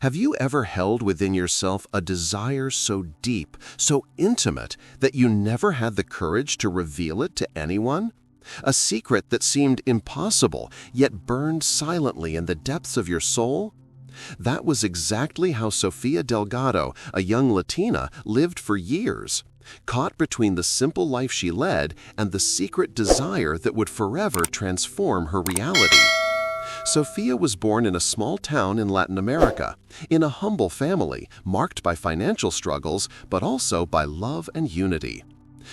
Have you ever held within yourself a desire so deep, so intimate, that you never had the courage to reveal it to anyone? A secret that seemed impossible, yet burned silently in the depths of your soul? That was exactly how Sofia Delgado, a young Latina, lived for years, caught between the simple life she led and the secret desire that would forever transform her reality. Sofia was born in a small town in Latin America, in a humble family marked by financial struggles but also by love and unity.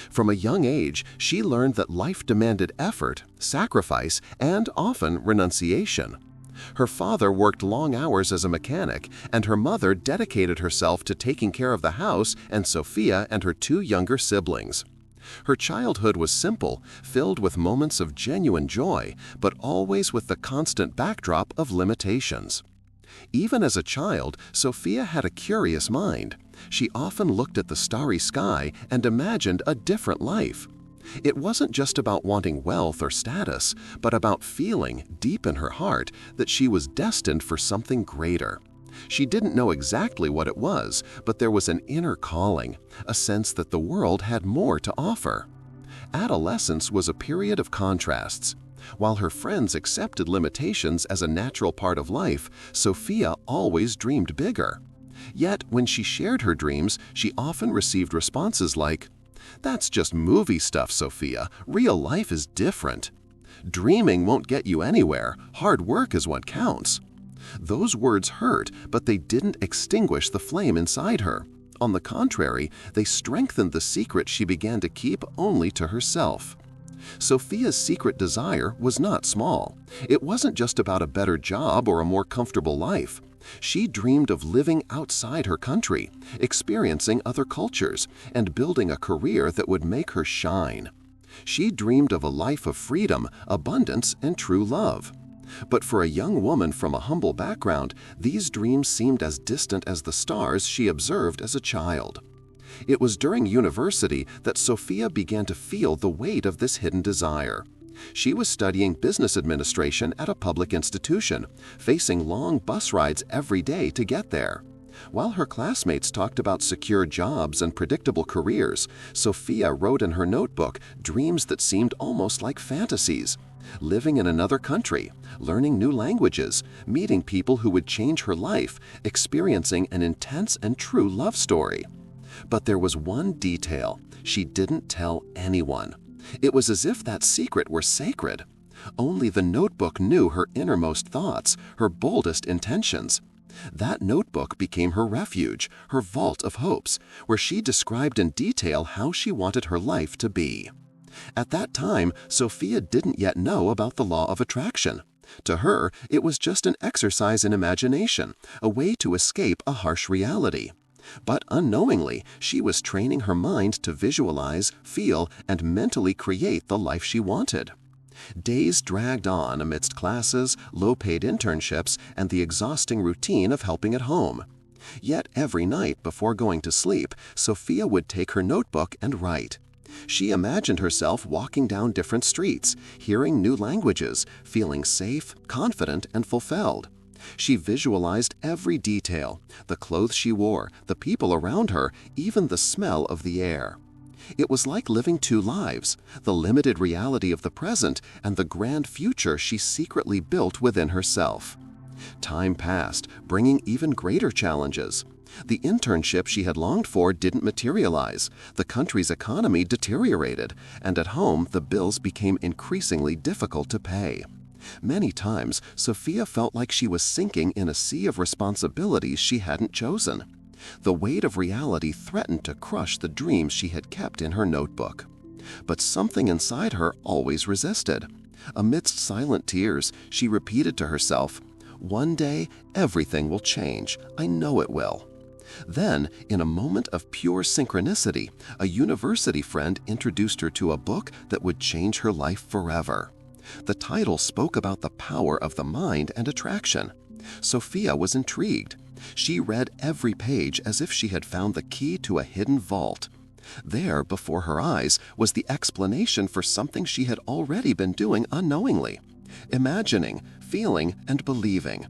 From a young age, she learned that life demanded effort, sacrifice, and often renunciation. Her father worked long hours as a mechanic, and her mother dedicated herself to taking care of the house and Sofia and her two younger siblings. Her childhood was simple, filled with moments of genuine joy, but always with the constant backdrop of limitations. Even as a child, Sofia had a curious mind. She often looked at the starry sky and imagined a different life. It wasn't just about wanting wealth or status, but about feeling, deep in her heart, that she was destined for something greater. She didn't know exactly what it was, but there was an inner calling, a sense that the world had more to offer. Adolescence was a period of contrasts. While her friends accepted limitations as a natural part of life, Sofia always dreamed bigger. Yet, when she shared her dreams, she often received responses like, "That's just movie stuff, Sofia. Real life is different. Dreaming won't get you anywhere. Hard work is what counts." Those words hurt, but they didn't extinguish the flame inside her. On the contrary, they strengthened the secret she began to keep only to herself. Sofia's secret desire was not small. It wasn't just about a better job or a more comfortable life. She dreamed of living outside her country, experiencing other cultures, and building a career that would make her shine. She dreamed of a life of freedom, abundance, and true love. But for a young woman from a humble background, these dreams seemed as distant as the stars she observed as a child. It was during university that Sofia began to feel the weight of this hidden desire. She was studying business administration at a public institution, facing long bus rides every day to get there. While her classmates talked about secure jobs and predictable careers, Sofia wrote in her notebook dreams that seemed almost like fantasies. Living in another country, learning new languages, meeting people who would change her life, experiencing an intense and true love story. But there was one detail she didn't tell anyone. It was as if that secret were sacred. Only the notebook knew her innermost thoughts, her boldest intentions. That notebook became her refuge, her vault of hopes, where she described in detail how she wanted her life to be. At that time, Sofia didn't yet know about the law of attraction. To her, it was just an exercise in imagination, a way to escape a harsh reality. But unknowingly, she was training her mind to visualize, feel, and mentally create the life she wanted. Days dragged on amidst classes, low-paid internships, and the exhausting routine of helping at home. Yet every night before going to sleep, Sofia would take her notebook and write. She imagined herself walking down different streets, hearing new languages, feeling safe, confident, and fulfilled. She visualized every detail, the clothes she wore, the people around her, even the smell of the air. It was like living two lives, the limited reality of the present and the grand future she secretly built within herself. Time passed, bringing even greater challenges. The internship she had longed for didn't materialize, the country's economy deteriorated, and at home the bills became increasingly difficult to pay. Many times, Sofia felt like she was sinking in a sea of responsibilities she hadn't chosen. The weight of reality threatened to crush the dreams she had kept in her notebook. But something inside her always resisted. Amidst silent tears, she repeated to herself, "One day, everything will change. I know it will." Then, in a moment of pure synchronicity, a university friend introduced her to a book that would change her life forever. The title spoke about the power of the mind and attraction. Sofia was intrigued. She read every page as if she had found the key to a hidden vault. There, before her eyes, was the explanation for something she had already been doing unknowingly. Imagining, feeling, and believing.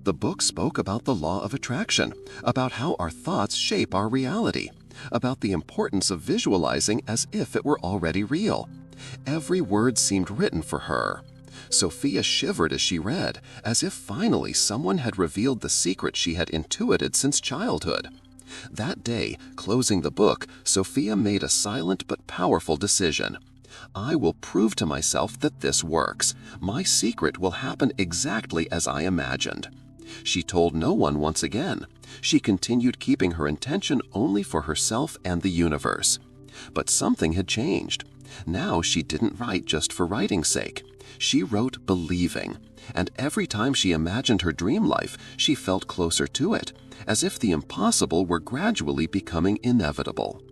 The book spoke about the law of attraction, about how our thoughts shape our reality, about the importance of visualizing as if it were already real. Every word seemed written for her. Sophia shivered as she read, as if finally someone had revealed the secret she had intuited since childhood. That day, closing the book, Sophia made a silent but powerful decision. I will prove to myself that this works. My secret will happen exactly as I imagined. She told no one once again. She continued keeping her intention only for herself and the universe. But something had changed. Now she didn't write just for writing's sake. She wrote believing, and every time she imagined her dream life, she felt closer to it, as if the impossible were gradually becoming inevitable.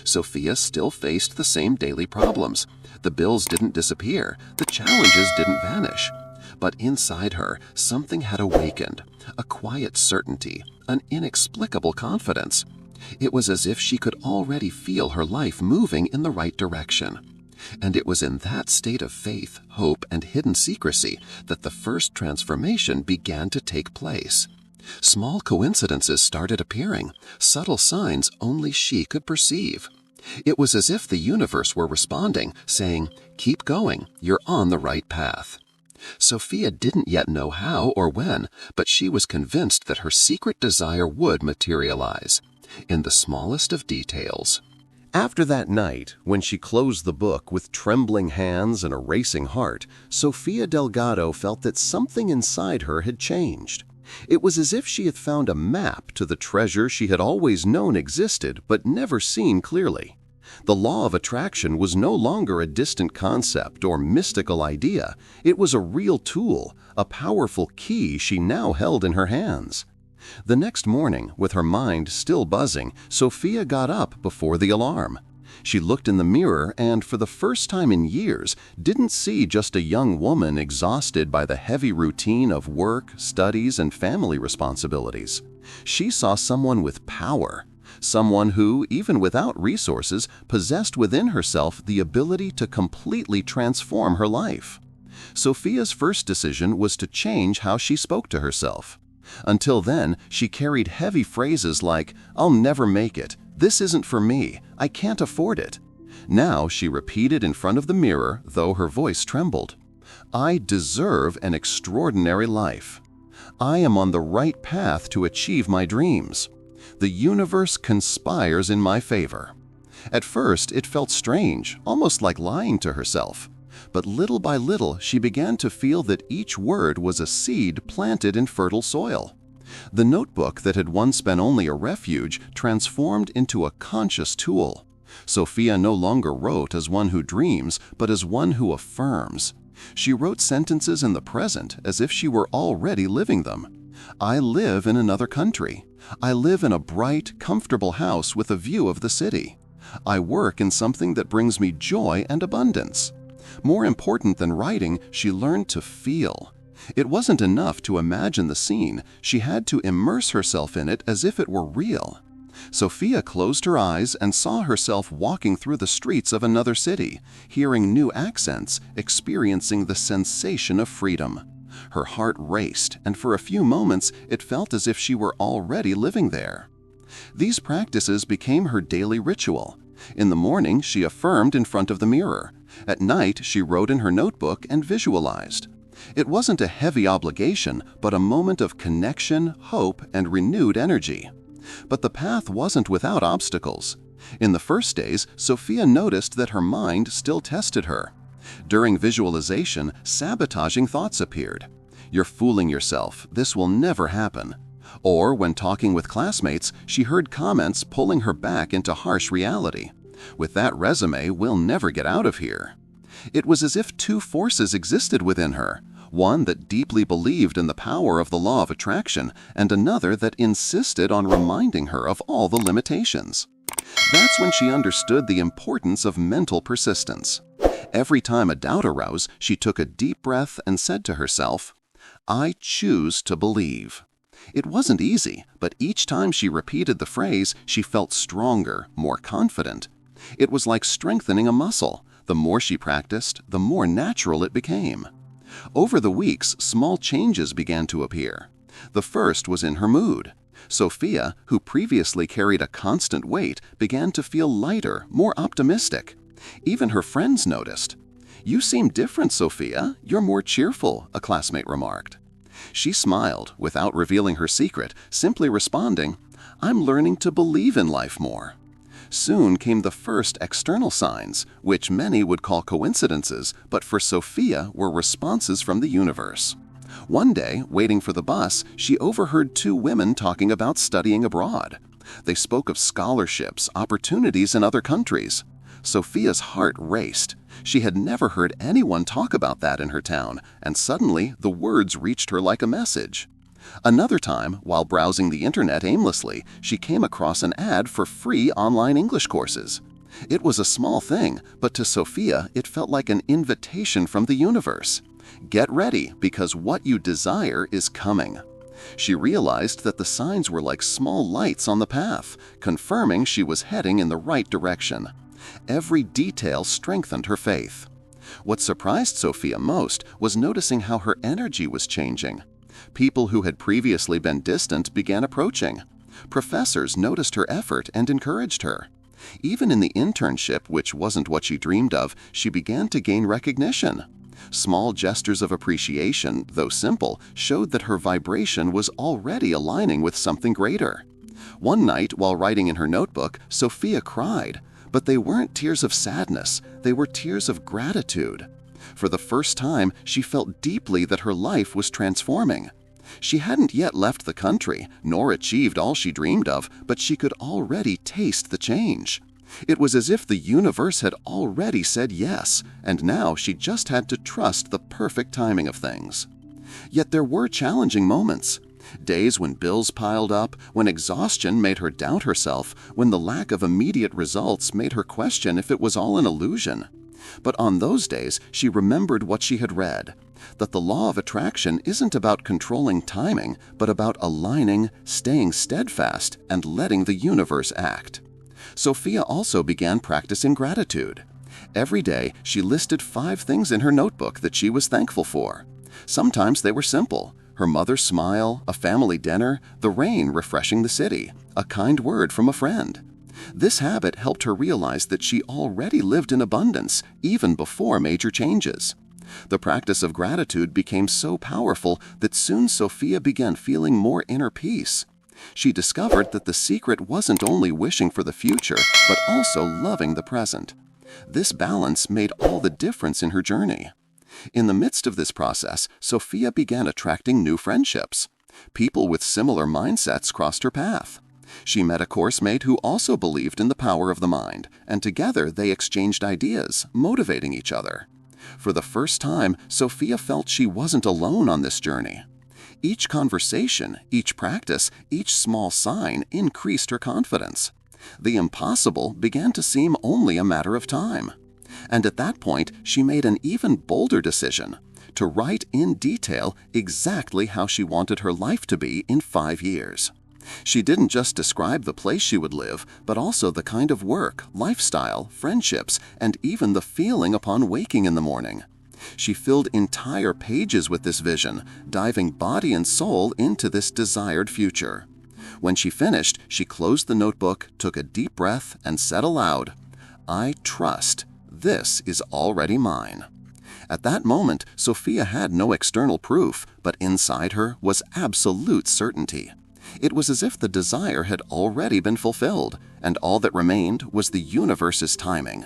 Sophia still faced the same daily problems. The bills didn't disappear, the challenges didn't vanish. But inside her, something had awakened, a quiet certainty, an inexplicable confidence. It was as if she could already feel her life moving in the right direction. And it was in that state of faith, hope, and hidden secrecy that the first transformation began to take place. Small coincidences started appearing, subtle signs only she could perceive. It was as if the universe were responding, saying, "Keep going, you're on the right path." Sophia didn't yet know how or when, but she was convinced that her secret desire would materialize, in the smallest of details. After that night, when she closed the book with trembling hands and a racing heart, Sophia Delgado felt that something inside her had changed. It was as if she had found a map to the treasure she had always known existed but never seen clearly. The law of attraction was no longer a distant concept or mystical idea. It was a real tool, a powerful key she now held in her hands. The next morning, with her mind still buzzing, Sophia got up before the alarm. She looked in the mirror and, for the first time in years, didn't see just a young woman exhausted by the heavy routine of work, studies, and family responsibilities. She saw someone with power, someone who, even without resources, possessed within herself the ability to completely transform her life. Sophia's first decision was to change how she spoke to herself. Until then, she carried heavy phrases like, "I'll never make it," "This isn't for me," "I can't afford it." Now she repeated in front of the mirror, though her voice trembled, "I deserve an extraordinary life. I am on the right path to achieve my dreams. The universe conspires in my favor." At first, it felt strange, almost like lying to herself. But little by little, she began to feel that each word was a seed planted in fertile soil. The notebook that had once been only a refuge transformed into a conscious tool. Sophia no longer wrote as one who dreams, but as one who affirms. She wrote sentences in the present as if she were already living them. "I live in another country. I live in a bright, comfortable house with a view of the city. I work in something that brings me joy and abundance." More important than writing, she learned to feel. It wasn't enough to imagine the scene, she had to immerse herself in it as if it were real. Sophia closed her eyes and saw herself walking through the streets of another city, hearing new accents, experiencing the sensation of freedom. Her heart raced, and for a few moments it felt as if she were already living there. These practices became her daily ritual. In the morning, she affirmed in front of the mirror. At night, she wrote in her notebook and visualized. It wasn't a heavy obligation, but a moment of connection, hope, and renewed energy. But the path wasn't without obstacles. In the first days, Sophia noticed that her mind still tested her. During visualization, sabotaging thoughts appeared. "You're fooling yourself. This will never happen." Or, when talking with classmates, she heard comments pulling her back into harsh reality. "With that resume, we'll never get out of here." It was as if two forces existed within her, one that deeply believed in the power of the law of attraction, and another that insisted on reminding her of all the limitations. That's when she understood the importance of mental persistence. Every time a doubt arose, she took a deep breath and said to herself, "I choose to believe." It wasn't easy, but each time she repeated the phrase, she felt stronger, more confident. It was like strengthening a muscle. The more she practiced, the more natural it became. Over the weeks, small changes began to appear. The first was in her mood. Sophia, who previously carried a constant weight, began to feel lighter, more optimistic. Even her friends noticed. "You seem different, Sophia. You're more cheerful," a classmate remarked. She smiled, without revealing her secret, simply responding, "I'm learning to believe in life more." Soon came the first external signs, which many would call coincidences, but for Sophia were responses from the universe. One day, waiting for the bus, she overheard two women talking about studying abroad. They spoke of scholarships, opportunities in other countries. Sophia's heart raced. She had never heard anyone talk about that in her town, and suddenly the words reached her like a message. Another time, while browsing the internet aimlessly, she came across an ad for free online English courses. It was a small thing, but to Sophia it felt like an invitation from the universe. Get ready, because what you desire is coming. She realized that the signs were like small lights on the path, confirming she was heading in the right direction. Every detail strengthened her faith. What surprised Sophia most was noticing how her energy was changing. People who had previously been distant began approaching. Professors noticed her effort and encouraged her. Even in the internship, which wasn't what she dreamed of, she began to gain recognition. Small gestures of appreciation, though simple, showed that her vibration was already aligning with something greater. One night, while writing in her notebook, Sophia cried. But they weren't tears of sadness, they were tears of gratitude. For the first time, she felt deeply that her life was transforming. She hadn't yet left the country, nor achieved all she dreamed of, but she could already taste the change. It was as if the universe had already said yes, and now she just had to trust the perfect timing of things. Yet there were challenging moments. Days when bills piled up, when exhaustion made her doubt herself, when the lack of immediate results made her question if it was all an illusion. But on those days, she remembered what she had read, that the law of attraction isn't about controlling timing, but about aligning, staying steadfast, and letting the universe act. Sophia also began practicing gratitude. Every day, she listed 5 things in her notebook that she was thankful for. Sometimes they were simple. Her mother's smile, a family dinner, the rain refreshing the city, a kind word from a friend. This habit helped her realize that she already lived in abundance, even before major changes. The practice of gratitude became so powerful that soon Sophia began feeling more inner peace. She discovered that the secret wasn't only wishing for the future, but also loving the present. This balance made all the difference in her journey. In the midst of this process, Sophia began attracting new friendships. People with similar mindsets crossed her path. She met a course mate who also believed in the power of the mind, and together they exchanged ideas, motivating each other. For the first time, Sophia felt she wasn't alone on this journey. Each conversation, each practice, each small sign increased her confidence. The impossible began to seem only a matter of time. And at that point, she made an even bolder decision: to write in detail exactly how she wanted her life to be in 5 years. She didn't just describe the place she would live, but also the kind of work, lifestyle, friendships, and even the feeling upon waking in the morning. She filled entire pages with this vision, diving body and soul into this desired future. When she finished, she closed the notebook, took a deep breath, and said aloud, "I trust. This is already mine." At that moment, Sophia had no external proof, but inside her was absolute certainty. It was as if the desire had already been fulfilled, and all that remained was the universe's timing.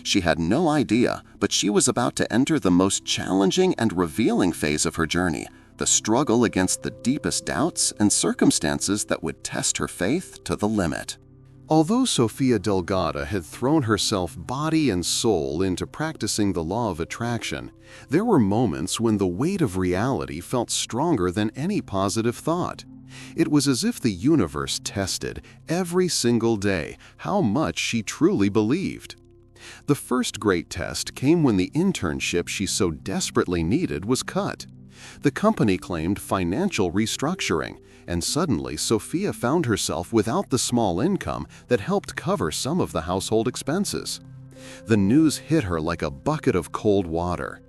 She had no idea, but she was about to enter the most challenging and revealing phase of her journey, the struggle against the deepest doubts and circumstances that would test her faith to the limit. Although Sofia Delgado had thrown herself body and soul into practicing the law of attraction, there were moments when the weight of reality felt stronger than any positive thought. It was as if the universe tested, every single day, how much she truly believed. The first great test came when the internship she so desperately needed was cut. The company claimed financial restructuring, and suddenly Sophia found herself without the small income that helped cover some of the household expenses. The news hit her like a bucket of cold water.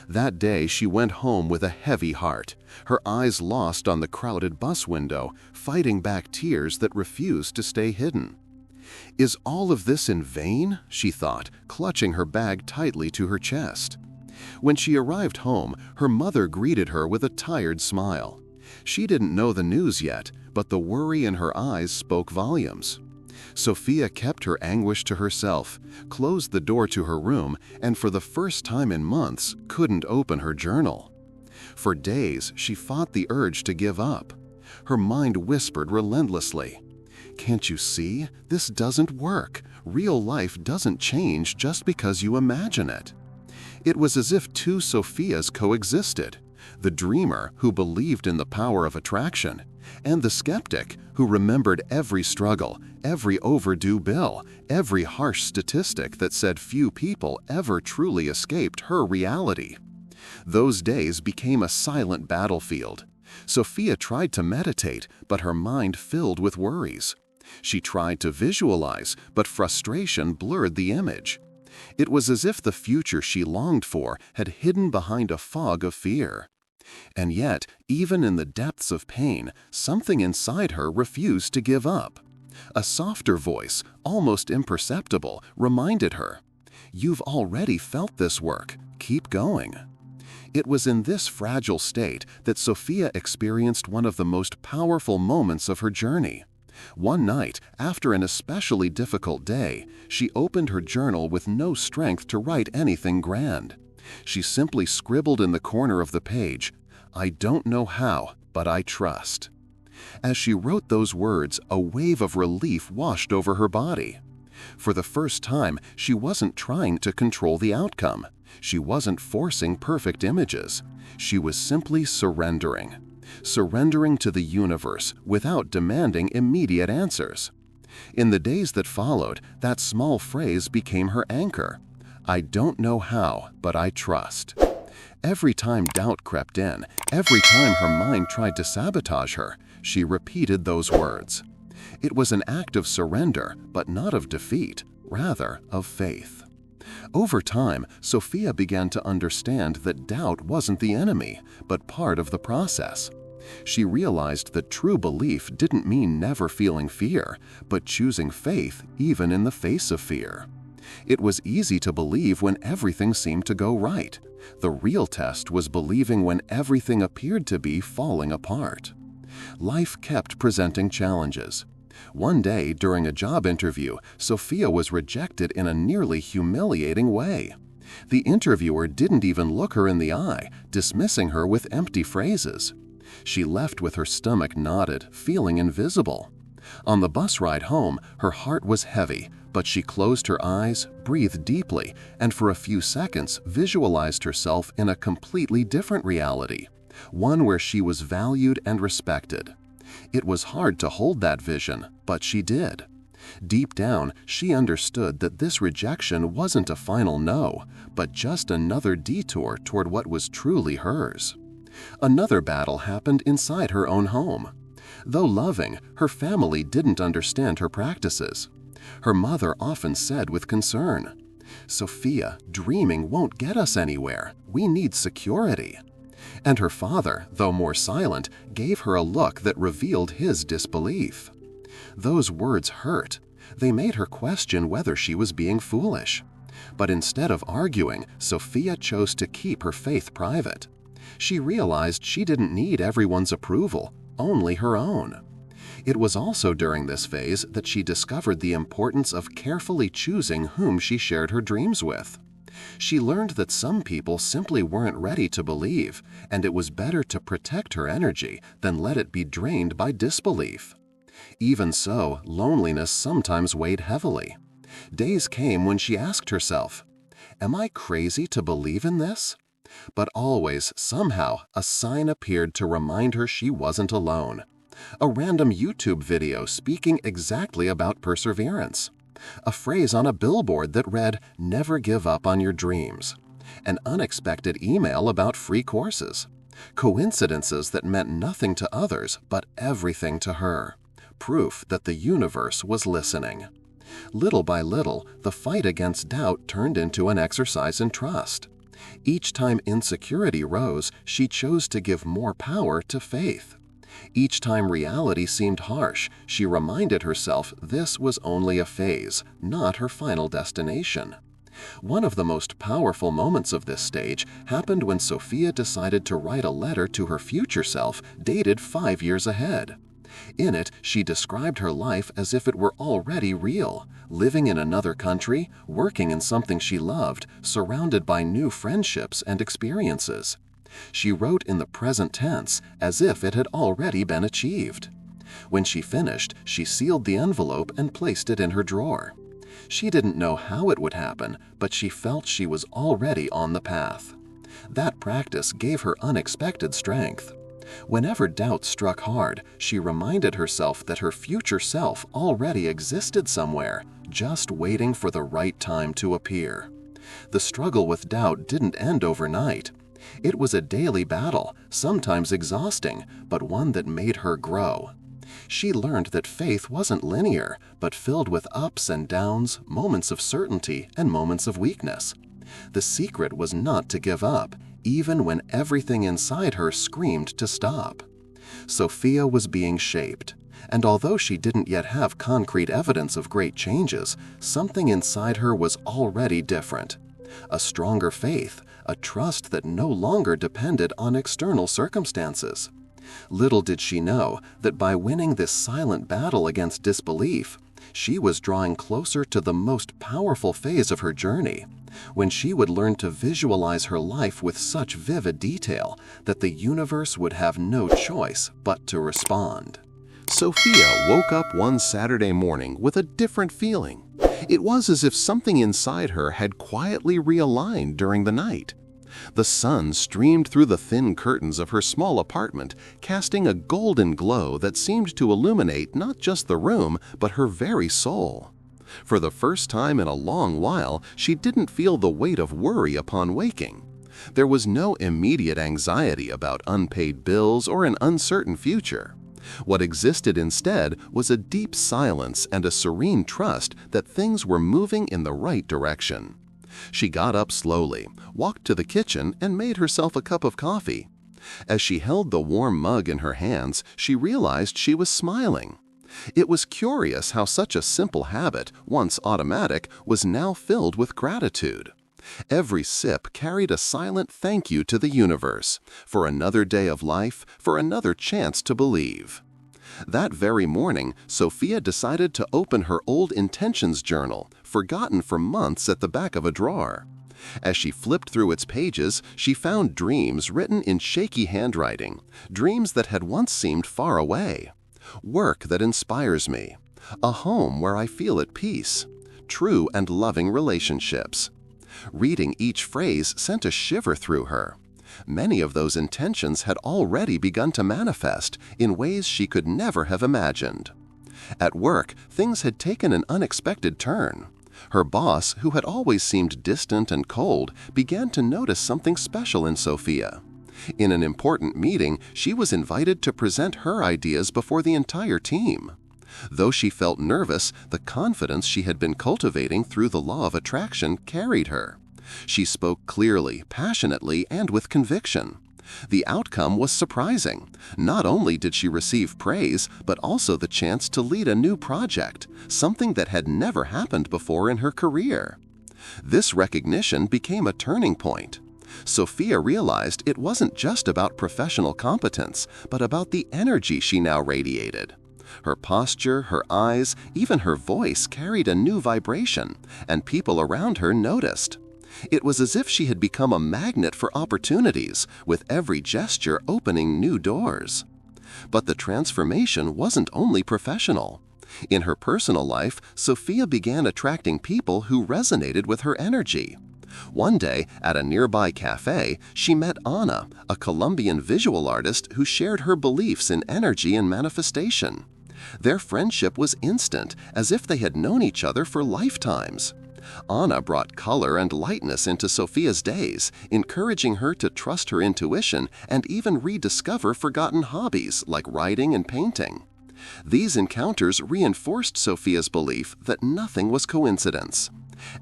That day she went home with a heavy heart, her eyes lost on the crowded bus window, fighting back tears that refused to stay hidden. "Is all of this in vain?" she thought, clutching her bag tightly to her chest. When she arrived home, her mother greeted her with a tired smile. She didn't know the news yet, but the worry in her eyes spoke volumes. Sophia kept her anguish to herself, closed the door to her room, and for the first time in months couldn't open her journal. For days, she fought the urge to give up. Her mind whispered relentlessly, "Can't you see? This doesn't work. Real life doesn't change just because you imagine it." It was as if two Sophias coexisted: the dreamer who believed in the power of attraction, and the skeptic who remembered every struggle, every overdue bill, every harsh statistic that said few people ever truly escaped her reality. Those days became a silent battlefield. Sophia tried to meditate, but her mind filled with worries. She tried to visualize, but frustration blurred the image. It was as if the future she longed for had hidden behind a fog of fear. And yet, even in the depths of pain, something inside her refused to give up. A softer voice, almost imperceptible, reminded her, "You've already felt this work. Keep going." It was in this fragile state that Sophia experienced one of the most powerful moments of her journey. One night, after an especially difficult day, she opened her journal with no strength to write anything grand. She simply scribbled in the corner of the page, "I don't know how, but I trust." As she wrote those words, a wave of relief washed over her body. For the first time, she wasn't trying to control the outcome. She wasn't forcing perfect images. She was simply surrendering to the universe without demanding immediate answers. In the days that followed, that small phrase became her anchor. "I don't know how, but I trust." Every time doubt crept in, every time her mind tried to sabotage her, she repeated those words. It was an act of surrender, but not of defeat, rather of faith. Over time, Sophia began to understand that doubt wasn't the enemy, but part of the process. She realized that true belief didn't mean never feeling fear, but choosing faith even in the face of fear. It was easy to believe when everything seemed to go right. The real test was believing when everything appeared to be falling apart. Life kept presenting challenges. One day, during a job interview, Sophia was rejected in a nearly humiliating way. The interviewer didn't even look her in the eye, dismissing her with empty phrases. She left with her stomach knotted, feeling invisible. On the bus ride home, her heart was heavy, but she closed her eyes, breathed deeply, and for a few seconds visualized herself in a completely different reality, one where she was valued and respected. It was hard to hold that vision, but she did. Deep down, she understood that this rejection wasn't a final no, but just another detour toward what was truly hers. Another battle happened inside her own home. Though loving, her family didn't understand her practices. Her mother often said with concern, "Sophia, dreaming won't get us anywhere. We need security." And her father, though more silent, gave her a look that revealed his disbelief. Those words hurt. They made her question whether she was being foolish. But instead of arguing, Sophia chose to keep her faith private. She realized she didn't need everyone's approval, only her own. It was also during this phase that she discovered the importance of carefully choosing whom she shared her dreams with. She learned that some people simply weren't ready to believe, and it was better to protect her energy than let it be drained by disbelief. Even so, loneliness sometimes weighed heavily. Days came when she asked herself, "Am I crazy to believe in this?" But always, somehow, a sign appeared to remind her she wasn't alone. A random YouTube video speaking exactly about perseverance. A phrase on a billboard that read, "Never give up on your dreams." An unexpected email about free courses. Coincidences that meant nothing to others, but everything to her. Proof that the universe was listening. Little by little, the fight against doubt turned into an exercise in trust. Each time insecurity rose, she chose to give more power to faith. Each time reality seemed harsh, she reminded herself this was only a phase, not her final destination. One of the most powerful moments of this stage happened when Sophia decided to write a letter to her future self dated 5 years ahead. In it, she described her life as if it were already real, living in another country, working in something she loved, surrounded by new friendships and experiences. She wrote in the present tense as if it had already been achieved. When she finished, she sealed the envelope and placed it in her drawer. She didn't know how it would happen, but she felt she was already on the path. That practice gave her unexpected strength. Whenever doubt struck hard, she reminded herself that her future self already existed somewhere, just waiting for the right time to appear. The struggle with doubt didn't end overnight. It was a daily battle, sometimes exhausting, but one that made her grow. She learned that faith wasn't linear, but filled with ups and downs, moments of certainty and moments of weakness. The secret was not to give up, even when everything inside her screamed to stop. Sophia was being shaped, and although she didn't yet have concrete evidence of great changes, something inside her was already different. A stronger faith, a trust that no longer depended on external circumstances. Little did she know that by winning this silent battle against disbelief, she was drawing closer to the most powerful phase of her journey, when she would learn to visualize her life with such vivid detail that the universe would have no choice but to respond. Sophia woke up one Saturday morning with a different feeling. It was as if something inside her had quietly realigned during the night. The sun streamed through the thin curtains of her small apartment, casting a golden glow that seemed to illuminate not just the room, but her very soul. For the first time in a long while, she didn't feel the weight of worry upon waking. There was no immediate anxiety about unpaid bills or an uncertain future. What existed instead was a deep silence and a serene trust that things were moving in the right direction. She got up slowly, walked to the kitchen, and made herself a cup of coffee. As she held the warm mug in her hands, she realized she was smiling. It was curious how such a simple habit, once automatic, was now filled with gratitude. Every sip carried a silent thank you to the universe, for another day of life, for another chance to believe. That very morning, Sophia decided to open her old intentions journal, forgotten for months at the back of a drawer. As she flipped through its pages, she found dreams written in shaky handwriting, dreams that had once seemed far away. Work that inspires me, a home where I feel at peace, true and loving relationships. Reading each phrase sent a shiver through her. Many of those intentions had already begun to manifest in ways she could never have imagined. At work, things had taken an unexpected turn. Her boss, who had always seemed distant and cold, began to notice something special in Sophia. In an important meeting, she was invited to present her ideas before the entire team. Though she felt nervous, the confidence she had been cultivating through the law of attraction carried her. She spoke clearly, passionately, and with conviction. The outcome was surprising. Not only did she receive praise, but also the chance to lead a new project, something that had never happened before in her career. This recognition became a turning point. Sophia realized it wasn't just about professional competence, but about the energy she now radiated. Her posture, her eyes, even her voice carried a new vibration, and people around her noticed. It was as if she had become a magnet for opportunities, with every gesture opening new doors. But the transformation wasn't only professional. In her personal life, Sophia began attracting people who resonated with her energy. One day, at a nearby cafe, she met Anna, a Colombian visual artist who shared her beliefs in energy and manifestation. Their friendship was instant, as if they had known each other for lifetimes. Anna brought color and lightness into Sophia's days, encouraging her to trust her intuition and even rediscover forgotten hobbies like writing and painting. These encounters reinforced Sophia's belief that nothing was coincidence.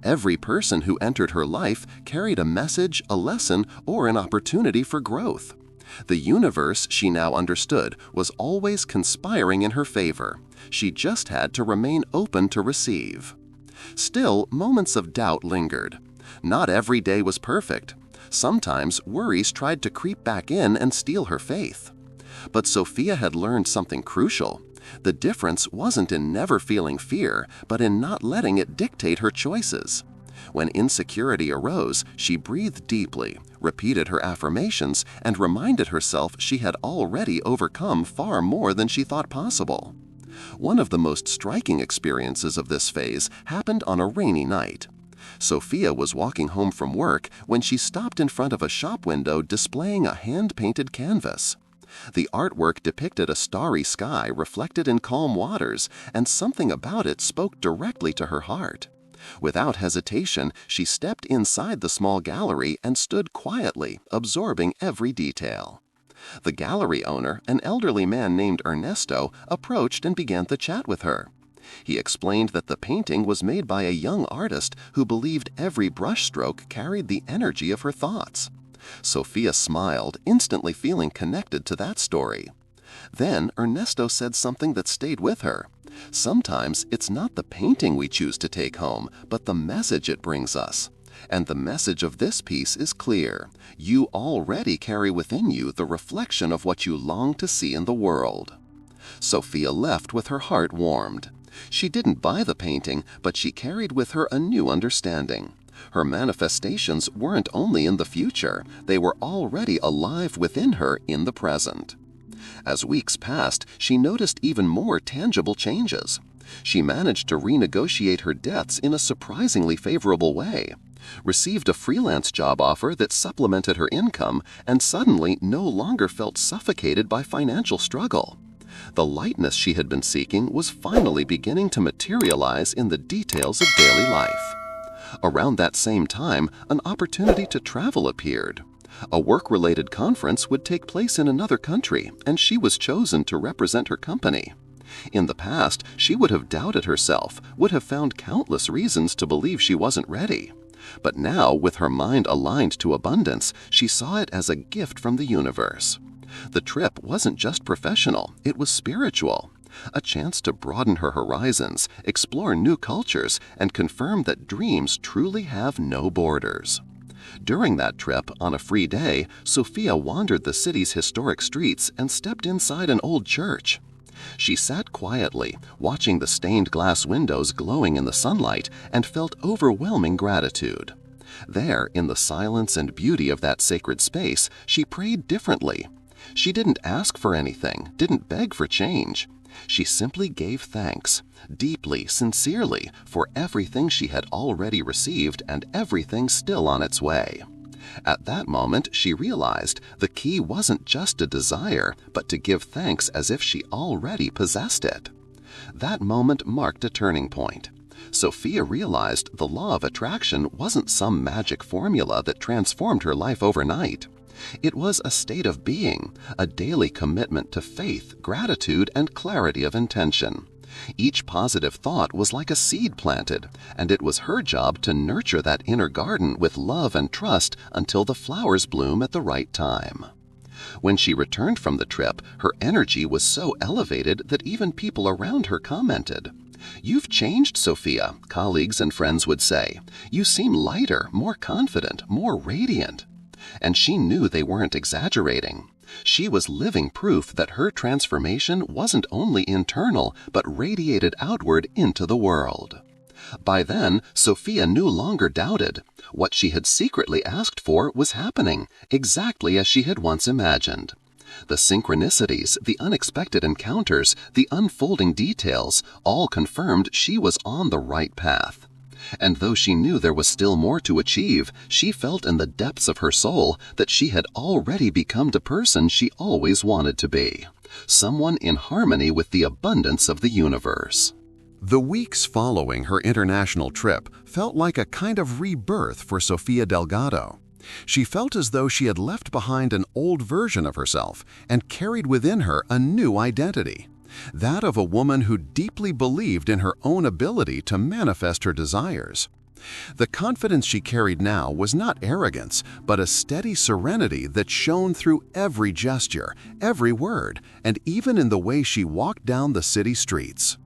Every person who entered her life carried a message, a lesson, or an opportunity for growth. The universe, she now understood, was always conspiring in her favor. She just had to remain open to receive. Still, moments of doubt lingered. Not every day was perfect. Sometimes worries tried to creep back in and steal her faith. But Sophia had learned something crucial. The difference wasn't in never feeling fear, but in not letting it dictate her choices. When insecurity arose, she breathed deeply, repeated her affirmations, and reminded herself she had already overcome far more than she thought possible. One of the most striking experiences of this phase happened on a rainy night. Sophia was walking home from work when she stopped in front of a shop window displaying a hand-painted canvas. The artwork depicted a starry sky reflected in calm waters, and something about it spoke directly to her heart. Without hesitation, she stepped inside the small gallery and stood quietly, absorbing every detail. The gallery owner, an elderly man named Ernesto, approached and began to chat with her. He explained that the painting was made by a young artist who believed every brushstroke carried the energy of her thoughts. Sophia smiled, instantly feeling connected to that story. Then Ernesto said something that stayed with her. Sometimes it's not the painting we choose to take home, but the message it brings us. And the message of this piece is clear. You already carry within you the reflection of what you long to see in the world. Sophia left with her heart warmed. She didn't buy the painting, but she carried with her a new understanding. Her manifestations weren't only in the future, they were already alive within her in the present. As weeks passed, she noticed even more tangible changes. She managed to renegotiate her debts in a surprisingly favorable way, received a freelance job offer that supplemented her income, and suddenly no longer felt suffocated by financial struggle. The lightness she had been seeking was finally beginning to materialize in the details of daily life. Around that same time, an opportunity to travel appeared. A work-related conference would take place in another country, and she was chosen to represent her company. In the past, she would have doubted herself, would have found countless reasons to believe she wasn't ready. But now, with her mind aligned to abundance, she saw it as a gift from the universe. The trip wasn't just professional, it was spiritual. A chance to broaden her horizons, explore new cultures, and confirm that dreams truly have no borders. During that trip, on a free day, Sophia wandered the city's historic streets and stepped inside an old church. She sat quietly, watching the stained glass windows glowing in the sunlight, and felt overwhelming gratitude. There, in the silence and beauty of that sacred space, she prayed differently. She didn't ask for anything, didn't beg for change. She simply gave thanks, deeply, sincerely, for everything she had already received and everything still on its way. At that moment, she realized the key wasn't just a desire, but to give thanks as if she already possessed it. That moment marked a turning point. Sophia realized the law of attraction wasn't some magic formula that transformed her life overnight. It was a state of being, a daily commitment to faith, gratitude, and clarity of intention. Each positive thought was like a seed planted, and it was her job to nurture that inner garden with love and trust until the flowers bloom at the right time. When she returned from the trip, her energy was so elevated that even people around her commented. "You've changed, Sophia," colleagues and friends would say. "You seem lighter, more confident, more radiant." And she knew they weren't exaggerating. She was living proof that her transformation wasn't only internal, but radiated outward into the world. By then, Sophia no longer doubted. What she had secretly asked for was happening, exactly as she had once imagined. The synchronicities, the unexpected encounters, the unfolding details, all confirmed she was on the right path. And though she knew there was still more to achieve, she felt in the depths of her soul that she had already become the person she always wanted to be, someone in harmony with the abundance of the universe. The weeks following her international trip felt like a kind of rebirth for Sofia Delgado. She felt as though she had left behind an old version of herself and carried within her a new identity. That of a woman who deeply believed in her own ability to manifest her desires. The confidence she carried now was not arrogance, but a steady serenity that shone through every gesture, every word, and even in the way she walked down the city streets.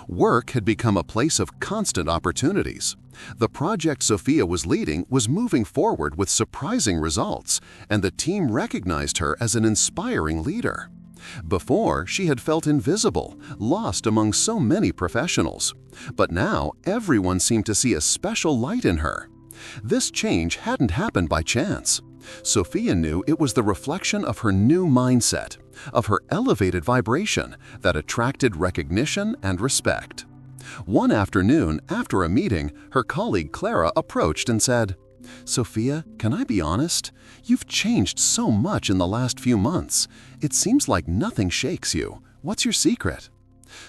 Work had become a place of constant opportunities. The project Sophia was leading was moving forward with surprising results, and the team recognized her as an inspiring leader. Before, she had felt invisible, lost among so many professionals. But now, everyone seemed to see a special light in her. This change hadn't happened by chance. Sophia knew it was the reflection of her new mindset, of her elevated vibration that attracted recognition and respect. One afternoon, after a meeting, her colleague Clara approached and said, "Sophia, can I be honest? You've changed so much in the last few months. It seems like nothing shakes you. What's your secret?"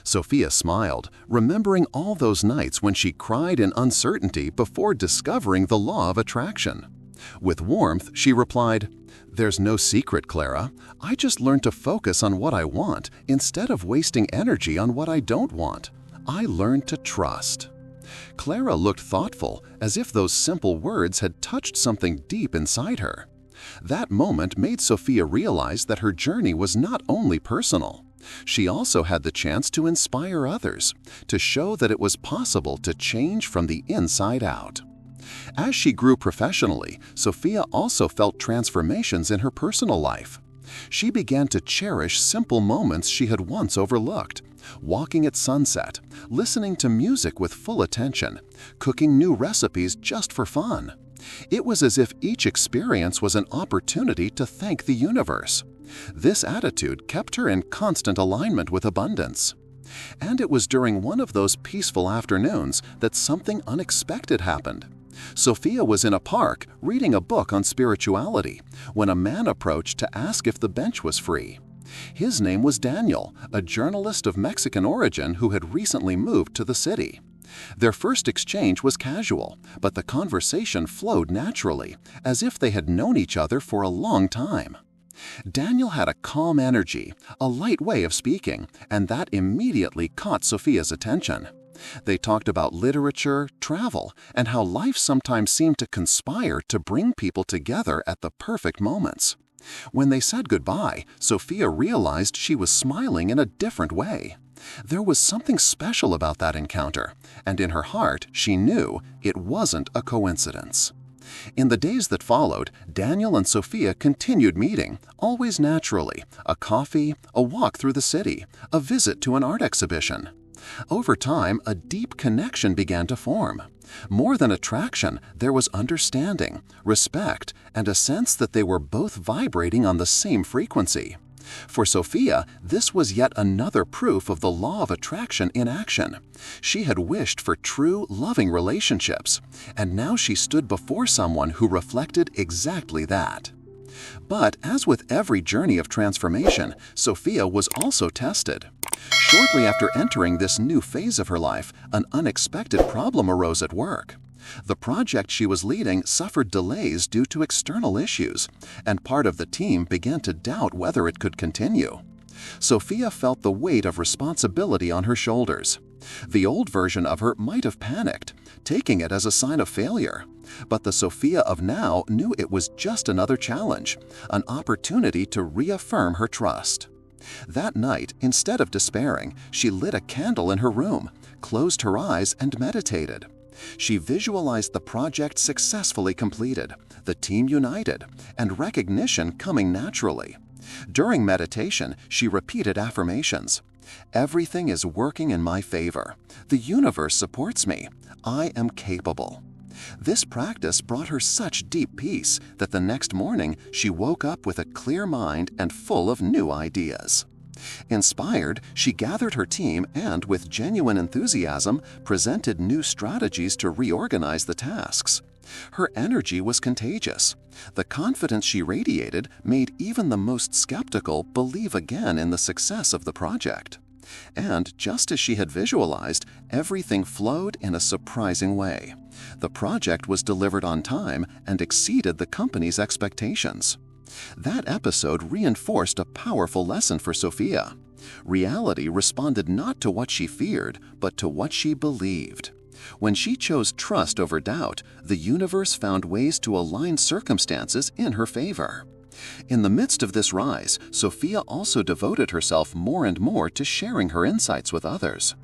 Sophia smiled, remembering all those nights when she cried in uncertainty before discovering the law of attraction. With warmth, she replied, "There's no secret, Clara. I just learned to focus on what I want instead of wasting energy on what I don't want. I learned to trust." Clara looked thoughtful, as if those simple words had touched something deep inside her. That moment made Sophia realize that her journey was not only personal. She also had the chance to inspire others, to show that it was possible to change from the inside out. As she grew professionally, Sophia also felt transformations in her personal life. She began to cherish simple moments she had once overlooked, walking at sunset, listening to music with full attention, cooking new recipes just for fun. It was as if each experience was an opportunity to thank the universe. This attitude kept her in constant alignment with abundance. And it was during one of those peaceful afternoons that something unexpected happened. Sophia was in a park reading a book on spirituality when a man approached to ask if the bench was free. His name was Daniel, a journalist of Mexican origin who had recently moved to the city. Their first exchange was casual, but the conversation flowed naturally, as if they had known each other for a long time. Daniel had a calm energy, a light way of speaking, and that immediately caught Sophia's attention. They talked about literature, travel, and how life sometimes seemed to conspire to bring people together at the perfect moments. When they said goodbye, Sophia realized she was smiling in a different way. There was something special about that encounter, and in her heart she knew it wasn't a coincidence. In the days that followed, Daniel and Sophia continued meeting, always naturally, a coffee, a walk through the city, a visit to an art exhibition. Over time, a deep connection began to form. More than attraction, there was understanding, respect, and a sense that they were both vibrating on the same frequency. For Sophia, this was yet another proof of the law of attraction in action. She had wished for true, loving relationships, and now she stood before someone who reflected exactly that. But as with every journey of transformation, Sophia was also tested. Shortly after entering this new phase of her life, an unexpected problem arose at work. The project she was leading suffered delays due to external issues, and part of the team began to doubt whether it could continue. Sophia felt the weight of responsibility on her shoulders. The old version of her might have panicked, taking it as a sign of failure. But the Sophia of now knew it was just another challenge, an opportunity to reaffirm her trust. That night, instead of despairing, she lit a candle in her room, closed her eyes, and meditated. She visualized the project successfully completed, the team united, and recognition coming naturally. During meditation, she repeated affirmations. "Everything is working in my favor. The universe supports me. I am capable." This practice brought her such deep peace that the next morning she woke up with a clear mind and full of new ideas. Inspired, she gathered her team and, with genuine enthusiasm, presented new strategies to reorganize the tasks. Her energy was contagious. The confidence she radiated made even the most skeptical believe again in the success of the project. And just as she had visualized, everything flowed in a surprising way. The project was delivered on time and exceeded the company's expectations. That episode reinforced a powerful lesson for Sophia. Reality responded not to what she feared, but to what she believed. When she chose trust over doubt, the universe found ways to align circumstances in her favor. In the midst of this rise, Sophia also devoted herself more and more to sharing her insights with others.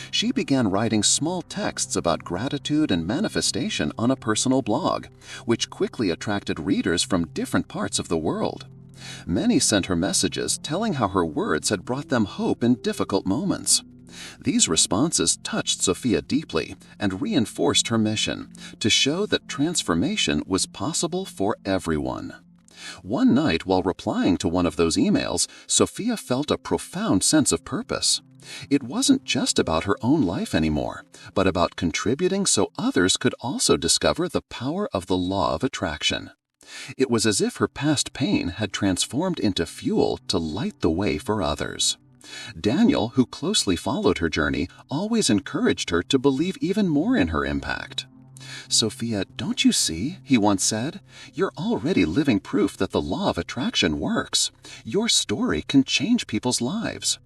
She began writing small texts about gratitude and manifestation on a personal blog, which quickly attracted readers from different parts of the world. Many sent her messages telling how her words had brought them hope in difficult moments. These responses touched Sophia deeply and reinforced her mission to show that transformation was possible for everyone. One night, while replying to one of those emails, Sophia felt a profound sense of purpose. It wasn't just about her own life anymore, but about contributing so others could also discover the power of the law of attraction. It was as if her past pain had transformed into fuel to light the way for others. Daniel, who closely followed her journey, always encouraged her to believe even more in her impact. "Sophia, don't you see?" he once said. "You're already living proof that the law of attraction works. Your story can change people's lives."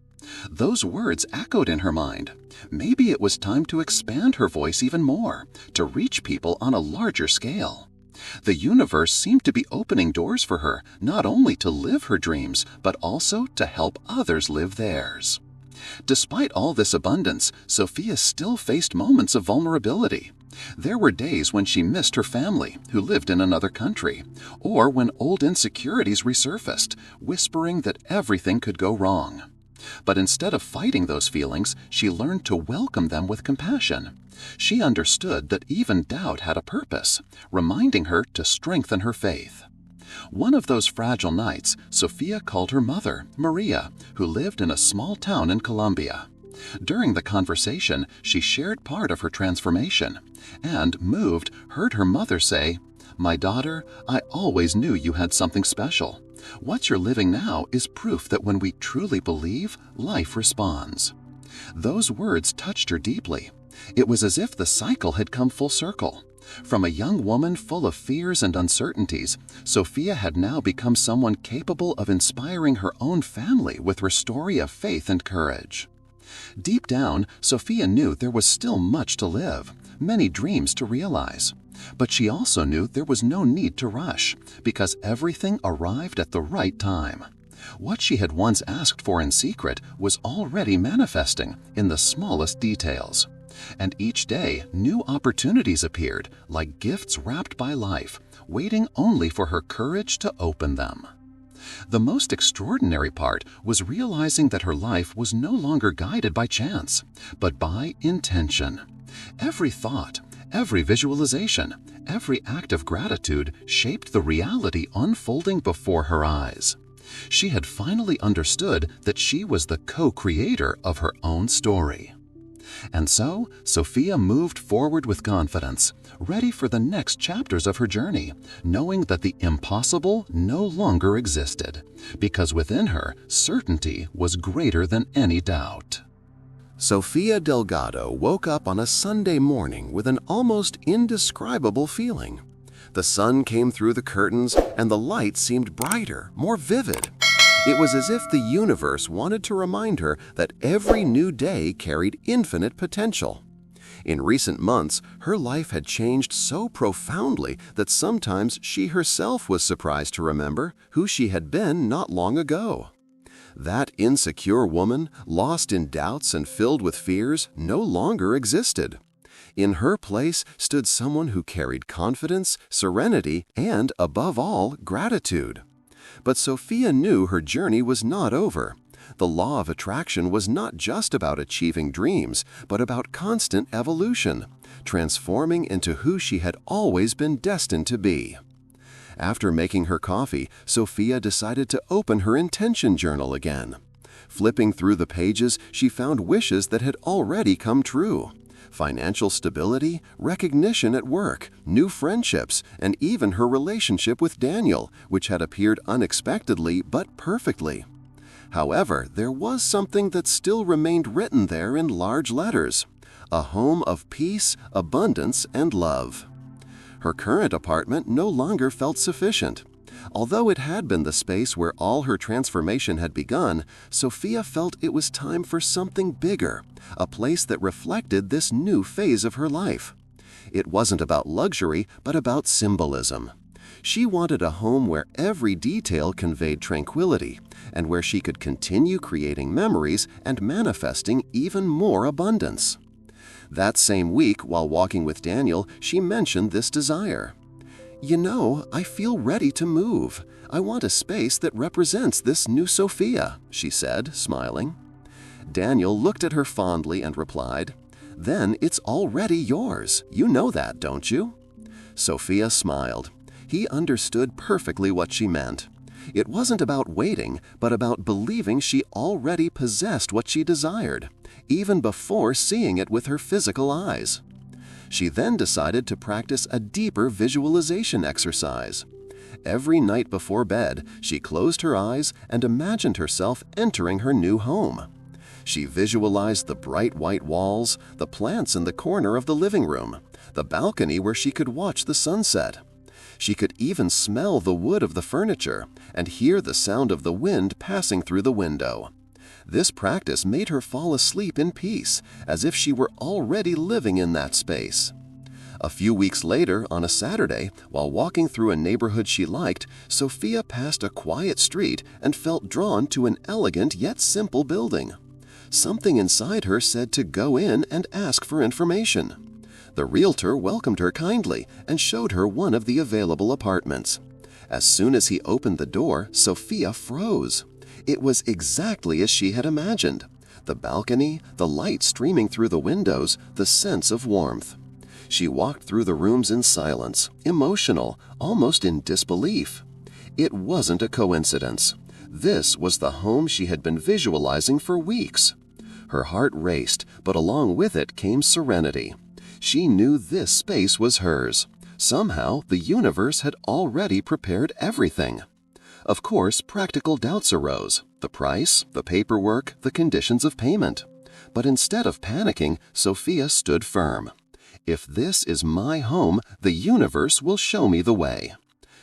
Those words echoed in her mind. Maybe it was time to expand her voice even more, to reach people on a larger scale. The universe seemed to be opening doors for her, not only to live her dreams, but also to help others live theirs. Despite all this abundance, Sophia still faced moments of vulnerability. There were days when she missed her family, who lived in another country, or when old insecurities resurfaced, whispering that everything could go wrong. But instead of fighting those feelings, she learned to welcome them with compassion. She understood that even doubt had a purpose, reminding her to strengthen her faith. One of those fragile nights, Sophia called her mother, Maria, who lived in a small town in Colombia. During the conversation, she shared part of her transformation, and, moved, heard her mother say, "My daughter, I always knew you had something special. What you're living now is proof that when we truly believe, life responds." Those words touched her deeply. It was as if the cycle had come full circle. From a young woman full of fears and uncertainties, Sophia had now become someone capable of inspiring her own family with her story of faith and courage. Deep down, Sophia knew there was still much to live, many dreams to realize. But she also knew there was no need to rush, because everything arrived at the right time. What she had once asked for in secret was already manifesting in the smallest details. And each day, new opportunities appeared, like gifts wrapped by life, waiting only for her courage to open them. The most extraordinary part was realizing that her life was no longer guided by chance, but by intention. Every thought, every visualization, every act of gratitude shaped the reality unfolding before her eyes. She had finally understood that she was the co-creator of her own story. And so, Sophia moved forward with confidence, ready for the next chapters of her journey, knowing that the impossible no longer existed, because within her, certainty was greater than any doubt. Sophia Delgado woke up on a Sunday morning with an almost indescribable feeling. The sun came through the curtains, and the light seemed brighter, more vivid. It was as if the universe wanted to remind her that every new day carried infinite potential. In recent months, her life had changed so profoundly that sometimes she herself was surprised to remember who she had been not long ago. That insecure woman, lost in doubts and filled with fears, no longer existed. In her place stood someone who carried confidence, serenity, and, above all, gratitude. But Sophia knew her journey was not over. The law of attraction was not just about achieving dreams, but about constant evolution, transforming into who she had always been destined to be. After making her coffee, Sophia decided to open her intention journal again. Flipping through the pages, she found wishes that had already come true. Financial stability, recognition at work, new friendships, and even her relationship with Daniel, which had appeared unexpectedly but perfectly. However, there was something that still remained written there in large letters: a home of peace, abundance, and love. Her current apartment no longer felt sufficient. Although it had been the space where all her transformation had begun, Sophia felt it was time for something bigger, a place that reflected this new phase of her life. It wasn't about luxury, but about symbolism. She wanted a home where every detail conveyed tranquility, and where she could continue creating memories and manifesting even more abundance. That same week, while walking with Daniel, she mentioned this desire. "You know, I feel ready to move. I want a space that represents this new Sophia," she said, smiling. Daniel looked at her fondly and replied, "Then it's already yours. You know that, don't you?" Sophia smiled. He understood perfectly what she meant. It wasn't about waiting, but about believing she already possessed what she desired, even before seeing it with her physical eyes. She then decided to practice a deeper visualization exercise. Every night before bed, she closed her eyes and imagined herself entering her new home. She visualized the bright white walls, the plants in the corner of the living room, the balcony where she could watch the sunset. She could even smell the wood of the furniture and hear the sound of the wind passing through the window. This practice made her fall asleep in peace, as if she were already living in that space. A few weeks later, on a Saturday, while walking through a neighborhood she liked, Sophia passed a quiet street and felt drawn to an elegant yet simple building. Something inside her said to go in and ask for information. The realtor welcomed her kindly and showed her one of the available apartments. As soon as he opened the door, Sophia froze. It was exactly as she had imagined. The balcony, the light streaming through the windows, the sense of warmth. She walked through the rooms in silence, emotional, almost in disbelief. It wasn't a coincidence. This was the home she had been visualizing for weeks. Her heart raced, but along with it came serenity. She knew this space was hers. Somehow, the universe had already prepared everything. Of course, practical doubts arose: the price, the paperwork, the conditions of payment. But instead of panicking, Sophia stood firm. If this is my home, the universe will show me the way.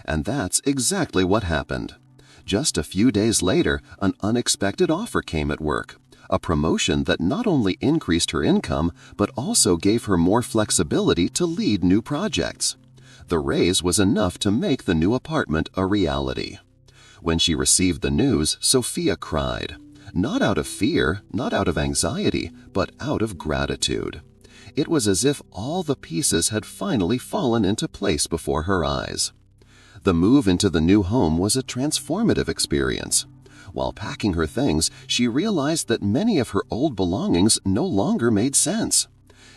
And that's exactly what happened. Just a few days later, an unexpected offer came at work. A promotion that not only increased her income, but also gave her more flexibility to lead new projects. The raise was enough to make the new apartment a reality. When she received the news, Sophia cried. Not out of fear, not out of anxiety, but out of gratitude. It was as if all the pieces had finally fallen into place before her eyes. The move into the new home was a transformative experience. While packing her things, she realized that many of her old belongings no longer made sense.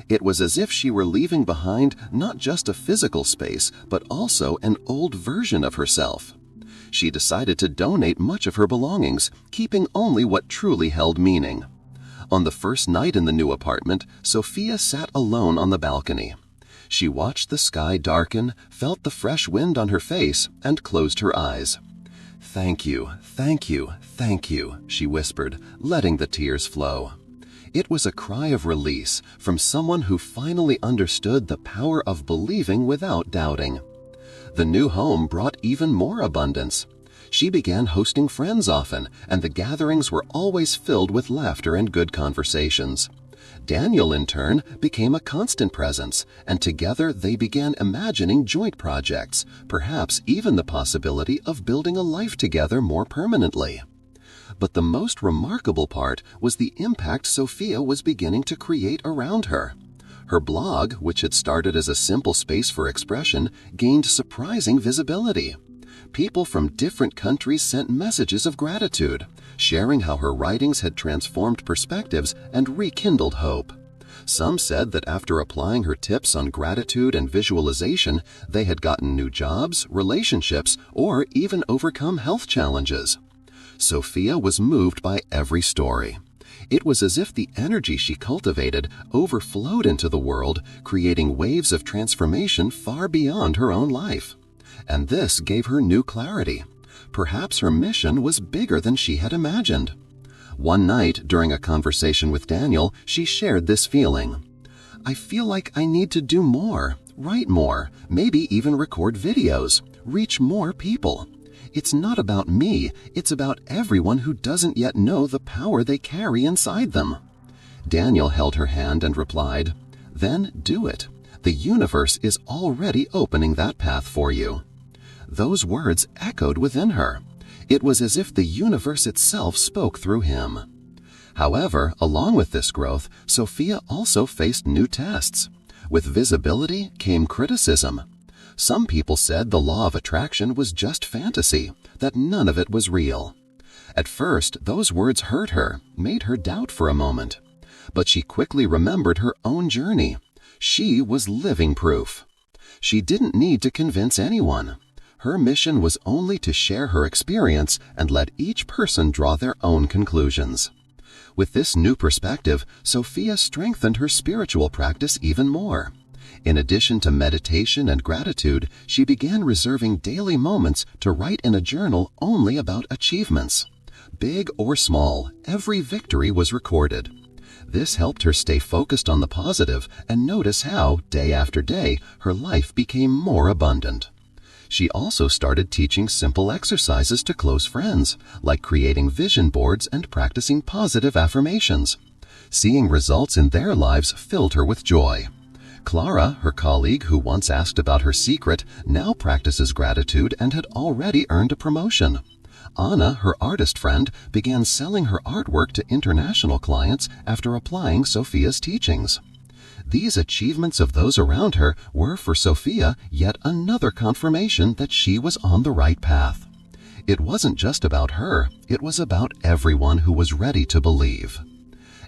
It was as if she were leaving behind not just a physical space, but also an old version of herself. She decided to donate much of her belongings, keeping only what truly held meaning. On the first night in the new apartment, Sophia sat alone on the balcony. She watched the sky darken, felt the fresh wind on her face, and closed her eyes. "Thank you, thank you, thank you," she whispered, letting the tears flow. It was a cry of release from someone who finally understood the power of believing without doubting. The new home brought even more abundance. She began hosting friends often, and the gatherings were always filled with laughter and good conversations. Daniel, in turn, became a constant presence, and together they began imagining joint projects, perhaps even the possibility of building a life together more permanently. But the most remarkable part was the impact Sophia was beginning to create around her. Her blog, which had started as a simple space for expression, gained surprising visibility. People from different countries sent messages of gratitude, sharing how her writings had transformed perspectives and rekindled hope. Some said that after applying her tips on gratitude and visualization, they had gotten new jobs, relationships, or even overcome health challenges. Sophia was moved by every story. It was as if the energy she cultivated overflowed into the world, creating waves of transformation far beyond her own life. And this gave her new clarity. Perhaps her mission was bigger than she had imagined. One night, during a conversation with Daniel, she shared this feeling. "I feel like I need to do more, write more, maybe even record videos, reach more people. It's not about me, it's about everyone who doesn't yet know the power they carry inside them." Daniel held her hand and replied, "Then do it. The universe is already opening that path for you." Those words echoed within her. It was as if the universe itself spoke through him. However, along with this growth, Sophia also faced new tests. With visibility came criticism. Some people said the law of attraction was just fantasy, that none of it was real. At first, those words hurt her, made her doubt for a moment. But she quickly remembered her own journey. She was living proof. She didn't need to convince anyone. Her mission was only to share her experience and let each person draw their own conclusions. With this new perspective, Sophia strengthened her spiritual practice even more. In addition to meditation and gratitude, she began reserving daily moments to write in a journal only about achievements. Big or small, every victory was recorded. This helped her stay focused on the positive and notice how, day after day, her life became more abundant. She also started teaching simple exercises to close friends, like creating vision boards and practicing positive affirmations. Seeing results in their lives filled her with joy. Clara, her colleague who once asked about her secret, now practices gratitude and had already earned a promotion. Anna, her artist friend, began selling her artwork to international clients after applying Sophia's teachings. These achievements of those around her were for Sophia yet another confirmation that she was on the right path. It wasn't just about her, it was about everyone who was ready to believe.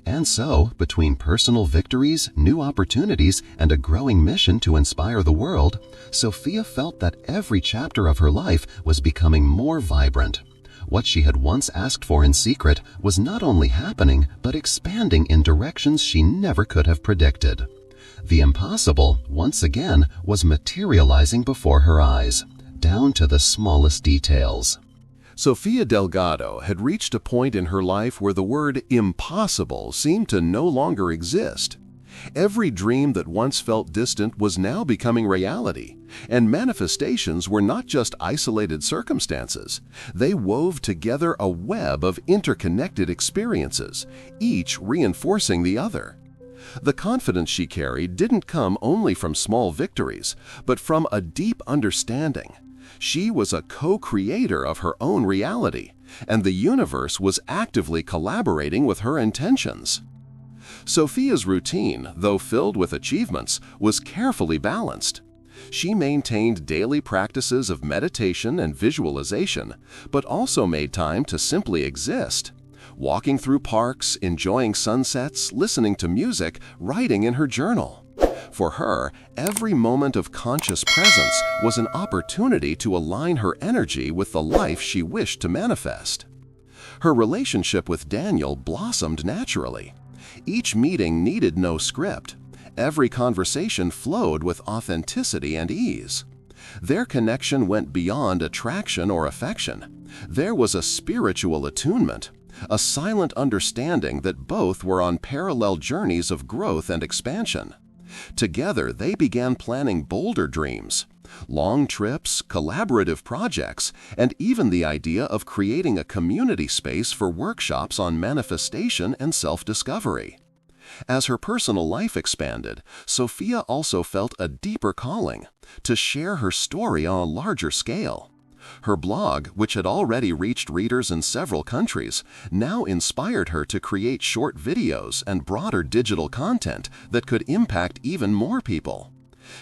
And so, between personal victories, new opportunities, and a growing mission to inspire the world, Sophia felt that every chapter of her life was becoming more vibrant. What she had once asked for in secret was not only happening, but expanding in directions she never could have predicted. The impossible, once again, was materializing before her eyes, down to the smallest details. Sofia Delgado had reached a point in her life where the word impossible seemed to no longer exist. Every dream that once felt distant was now becoming reality, and manifestations were not just isolated circumstances. They wove together a web of interconnected experiences, each reinforcing the other. The confidence she carried didn't come only from small victories, but from a deep understanding. She was a co-creator of her own reality, and the universe was actively collaborating with her intentions. Sophia's routine, though filled with achievements, was carefully balanced. She maintained daily practices of meditation and visualization, but also made time to simply exist. Walking through parks, enjoying sunsets, listening to music, writing in her journal. For her, every moment of conscious presence was an opportunity to align her energy with the life she wished to manifest. Her relationship with Daniel blossomed naturally. Each meeting needed no script. Every conversation flowed with authenticity and ease. Their connection went beyond attraction or affection. There was a spiritual attunement, a silent understanding that both were on parallel journeys of growth and expansion. Together, they began planning bolder dreams, long trips, collaborative projects, and even the idea of creating a community space for workshops on manifestation and self-discovery. As her personal life expanded, Sophia also felt a deeper calling to share her story on a larger scale. Her blog, which had already reached readers in several countries, now inspired her to create short videos and broader digital content that could impact even more people.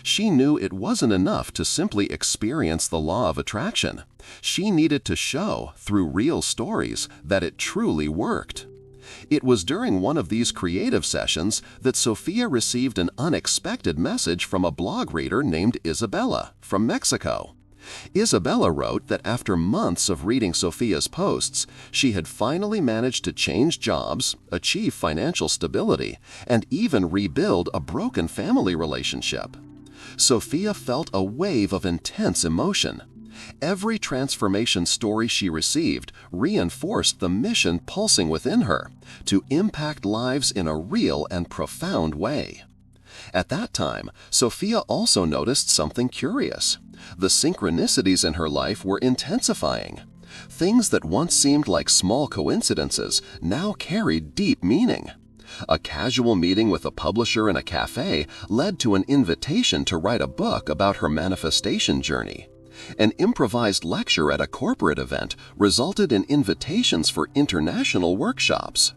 She knew it wasn't enough to simply experience the law of attraction. She needed to show, through real stories, that it truly worked. It was during one of these creative sessions that Sophia received an unexpected message from a blog reader named Isabella from Mexico. Isabella wrote that after months of reading Sophia's posts, she had finally managed to change jobs, achieve financial stability, and even rebuild a broken family relationship. Sophia felt a wave of intense emotion. Every transformation story she received reinforced the mission pulsing within her to impact lives in a real and profound way. At that time, Sophia also noticed something curious. The synchronicities in her life were intensifying. Things that once seemed like small coincidences now carried deep meaning. A casual meeting with a publisher in a cafe led to an invitation to write a book about her manifestation journey. An improvised lecture at a corporate event resulted in invitations for international workshops.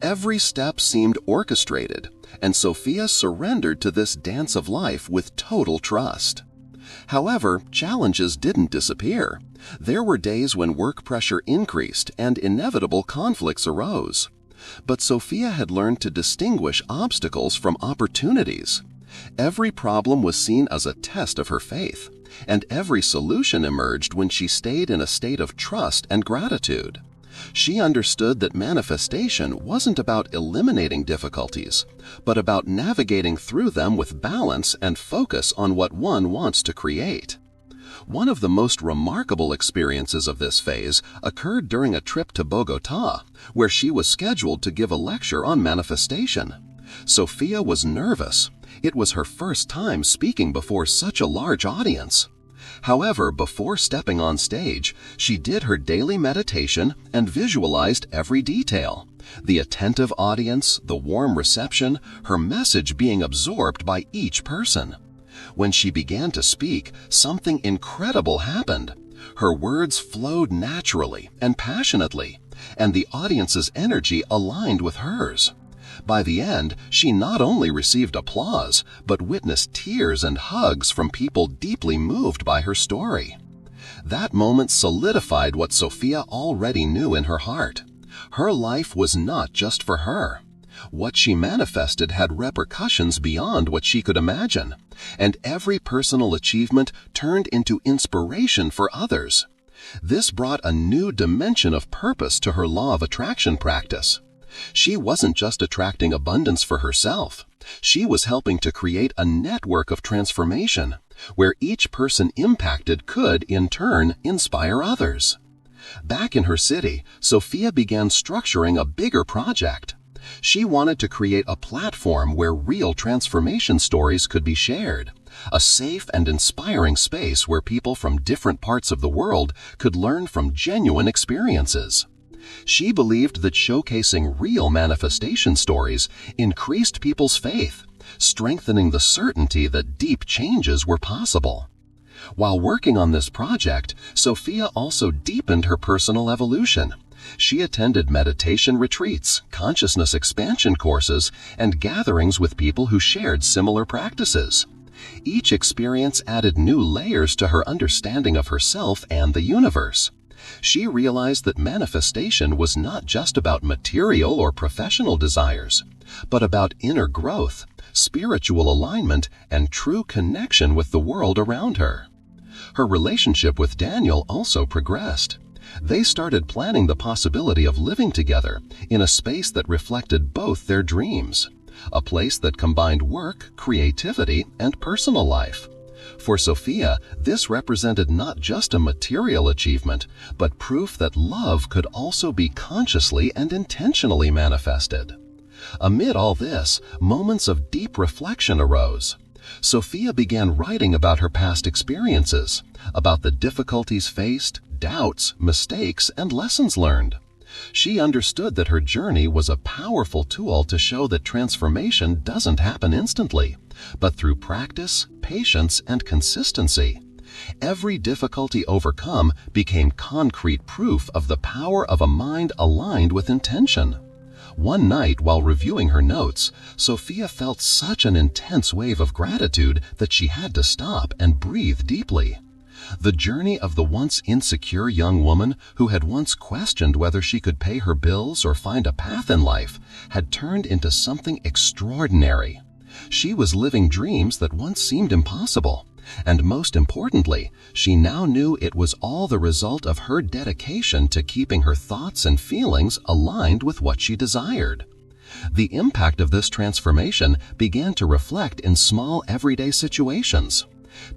Every step seemed orchestrated, and Sophia surrendered to this dance of life with total trust. However, challenges didn't disappear. There were days when work pressure increased and inevitable conflicts arose. But Sophia had learned to distinguish obstacles from opportunities. Every problem was seen as a test of her faith, and every solution emerged when she stayed in a state of trust and gratitude. She understood that manifestation wasn't about eliminating difficulties, but about navigating through them with balance and focus on what one wants to create. One of the most remarkable experiences of this phase occurred during a trip to Bogota, where she was scheduled to give a lecture on manifestation. Sophia was nervous. It was her first time speaking before such a large audience. However, before stepping on stage, she did her daily meditation and visualized every detail: the attentive audience, the warm reception, her message being absorbed by each person. When she began to speak, something incredible happened. Her words flowed naturally and passionately, and the audience's energy aligned with hers. By the end, she not only received applause, but witnessed tears and hugs from people deeply moved by her story. That moment solidified what Sophia already knew in her heart. Her life was not just for her. What she manifested had repercussions beyond what she could imagine, and every personal achievement turned into inspiration for others. This brought a new dimension of purpose to her law of attraction practice. She wasn't just attracting abundance for herself. She was helping to create a network of transformation, where each person impacted could, in turn, inspire others. Back in her city, Sophia began structuring a bigger project. She wanted to create a platform where real transformation stories could be shared, a safe and inspiring space where people from different parts of the world could learn from genuine experiences. She believed that showcasing real manifestation stories increased people's faith, strengthening the certainty that deep changes were possible. While working on this project, Sophia also deepened her personal evolution. She attended meditation retreats, consciousness expansion courses, and gatherings with people who shared similar practices. Each experience added new layers to her understanding of herself and the universe. She realized that manifestation was not just about material or professional desires, but about inner growth, spiritual alignment, and true connection with the world around her. Her relationship with Daniel also progressed. They started planning the possibility of living together in a space that reflected both their dreams, a place that combined work, creativity, and personal life. For Sophia, this represented not just a material achievement, but proof that love could also be consciously and intentionally manifested. Amid all this, moments of deep reflection arose. Sophia began writing about her past experiences, about the difficulties faced, doubts, mistakes, and lessons learned. She understood that her journey was a powerful tool to show that transformation doesn't happen instantly, but through practice, patience, and consistency. Every difficulty overcome became concrete proof of the power of a mind aligned with intention. One night, while reviewing her notes, Sophia felt such an intense wave of gratitude that she had to stop and breathe deeply. The journey of the once insecure young woman who had once questioned whether she could pay her bills or find a path in life had turned into something extraordinary. She was living dreams that once seemed impossible, and most importantly, she now knew it was all the result of her dedication to keeping her thoughts and feelings aligned with what she desired. The impact of this transformation began to reflect in small everyday situations.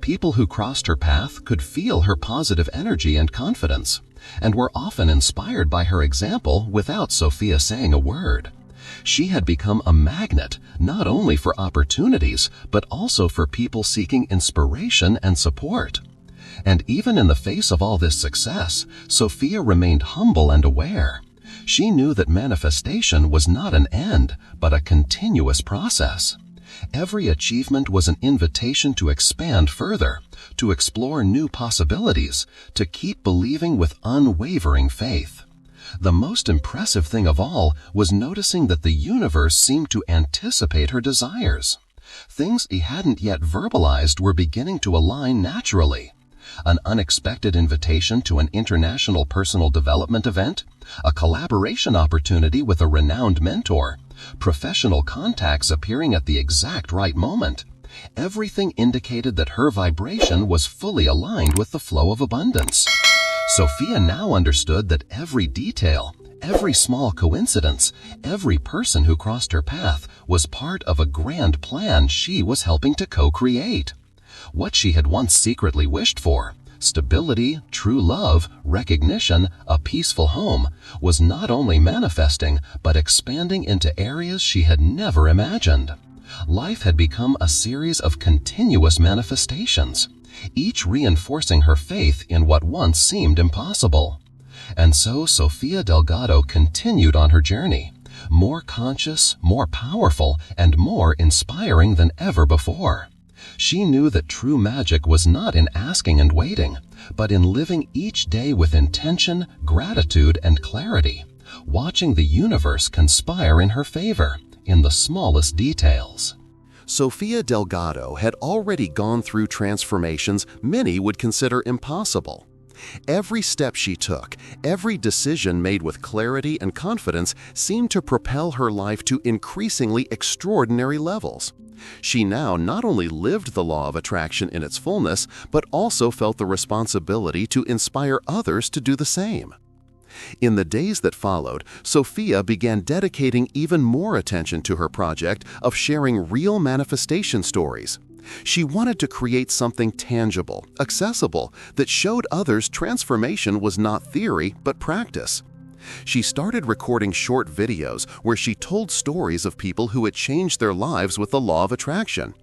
People who crossed her path could feel her positive energy and confidence, and were often inspired by her example without Sophia saying a word. She had become a magnet, not only for opportunities, but also for people seeking inspiration and support. And even in the face of all this success, Sophia remained humble and aware. She knew that manifestation was not an end, but a continuous process. Every achievement was an invitation to expand further, to explore new possibilities, to keep believing with unwavering faith. The most impressive thing of all was noticing that the universe seemed to anticipate her desires. Things he hadn't yet verbalized were beginning to align naturally. An unexpected invitation to an international personal development event, a collaboration opportunity with a renowned mentor, professional contacts appearing at the exact right moment. Everything indicated that her vibration was fully aligned with the flow of abundance. Sophia now understood that every detail, every small coincidence, every person who crossed her path was part of a grand plan she was helping to co-create. What she had once secretly wished for, stability, true love, recognition, a peaceful home, was not only manifesting, but expanding into areas she had never imagined. Life had become a series of continuous manifestations, each reinforcing her faith in what once seemed impossible. And so Sofia Delgado continued on her journey, more conscious, more powerful, and more inspiring than ever before. She knew that true magic was not in asking and waiting, but in living each day with intention, gratitude, and clarity, watching the universe conspire in her favor, in the smallest details. Sofia Delgado had already gone through transformations many would consider impossible. Every step she took, every decision made with clarity and confidence seemed to propel her life to increasingly extraordinary levels. She now not only lived the law of attraction in its fullness, but also felt the responsibility to inspire others to do the same. In the days that followed, Sophia began dedicating even more attention to her project of sharing real manifestation stories. She wanted to create something tangible, accessible, that showed others transformation was not theory but practice. She started recording short videos where she told stories of people who had changed their lives with the law of attraction.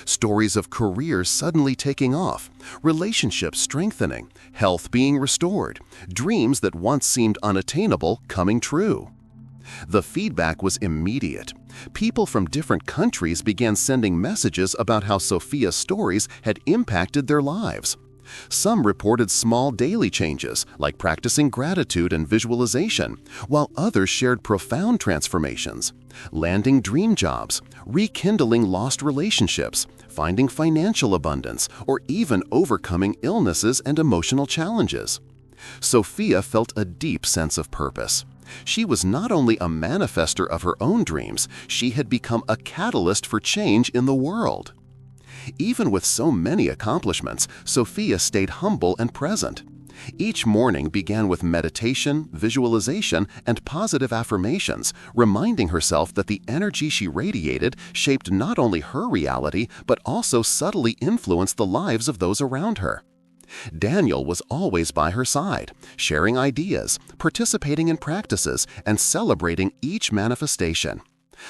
Stories of careers suddenly taking off, relationships strengthening, health being restored, dreams that once seemed unattainable coming true. The feedback was immediate. People from different countries began sending messages about how Sophia's stories had impacted their lives. Some reported small daily changes, like practicing gratitude and visualization, while others shared profound transformations, landing dream jobs, rekindling lost relationships, finding financial abundance, or even overcoming illnesses and emotional challenges. Sophia felt a deep sense of purpose. She was not only a manifester of her own dreams, she had become a catalyst for change in the world. Even with so many accomplishments, Sophia stayed humble and present. Each morning began with meditation, visualization, and positive affirmations, reminding herself that the energy she radiated shaped not only her reality, but also subtly influenced the lives of those around her. Daniel was always by her side, sharing ideas, participating in practices, and celebrating each manifestation.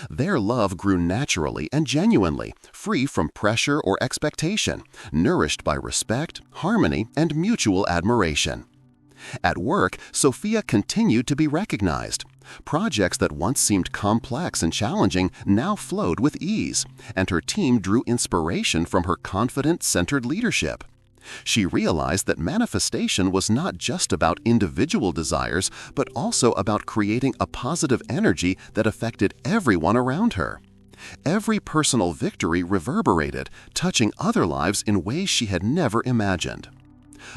Their love grew naturally and genuinely, free from pressure or expectation, nourished by respect, harmony, and mutual admiration. At work, Sophia continued to be recognized. Projects that once seemed complex and challenging now flowed with ease, and her team drew inspiration from her confident, centered leadership. She realized that manifestation was not just about individual desires, but also about creating a positive energy that affected everyone around her. Every personal victory reverberated, touching other lives in ways she had never imagined.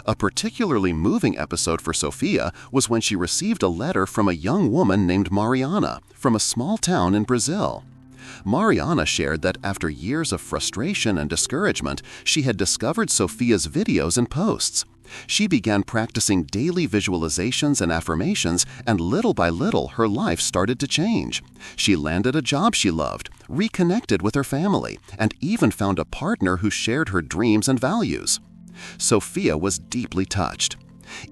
A particularly moving episode for Sophia was when she received a letter from a young woman named Mariana from a small town in Brazil. Mariana shared that after years of frustration and discouragement, she had discovered Sophia's videos and posts. She began practicing daily visualizations and affirmations, and little by little, her life started to change. She landed a job she loved, reconnected with her family, and even found a partner who shared her dreams and values. Sophia was deeply touched.